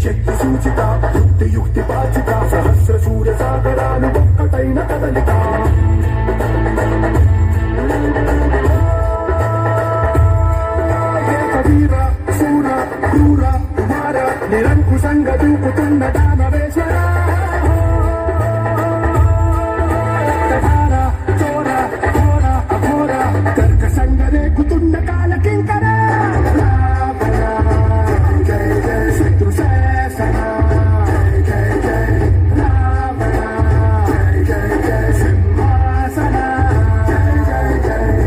శక్తి సూచిత యుక్తి పాచిత సహస్ర సూర్య సాగరాలు ఒక్కటైన కదలిక వీర శూర క్రూర కుమార నిరంకుశంగా దూకుతున్న దానవేశ్వర చోర ఘోర అఘోర కర్కశంగ రేకుతున్న కాల కింకర జయ జయ శత్రు శాసన జయ జయ రావణ జయ జయ సింహాసన జయ జయ జయ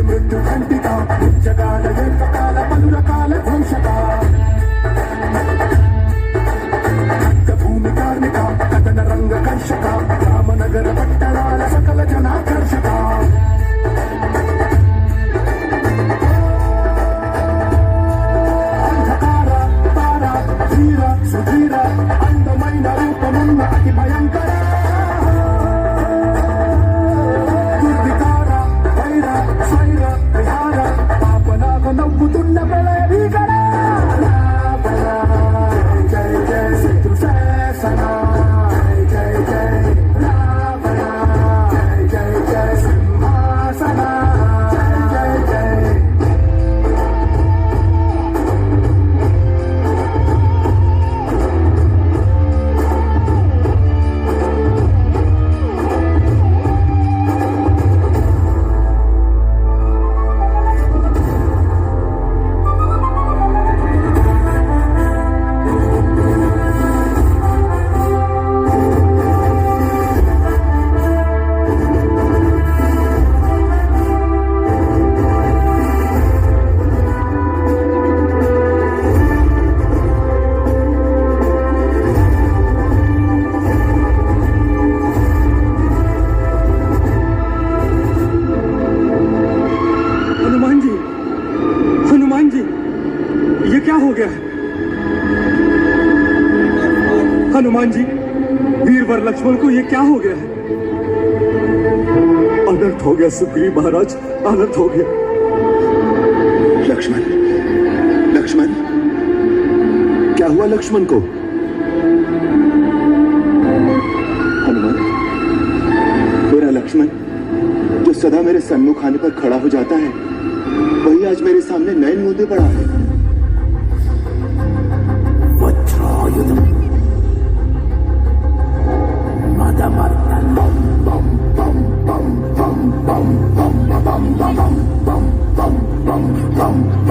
మృత్యు ఖండిత జగాల ఏకకాల పలు రకాల ధ్వంసక భూమి కార్మిక కథన రంగ కర్షక రామనగర పట్టణాల సకల జనాకర్షక అంధకార తార ధీర సుధీర అందమైన రూపమున్న అతి భయంకర నవ్వుతున్న ప్రళయ భీకర జయ జయ శత్రు శాసన జయ జయ రావణ జయ జయ సింహాసన జయ జయ हनुमान जी ये क्या हो गया है? हनुमान जी वीरवर लक्ष्मण को ये क्या हो गया है? अनर्थ हो गया सुग्रीव महाराज, अनर्थ हो गया। लक्ष्मण लक्ष्मण क्या हुआ लक्ष्मण को? हनुमान मेरा लक्ष्मण जो सदा मेरे सन्मुख आने पर खड़ा हो जाता है वही आज मेरे सामने नयन मूंदे पड़ा है। वज्रायुधम मदमर्दन बम बम बम बम बम बम बम बम बम बम बम बम बम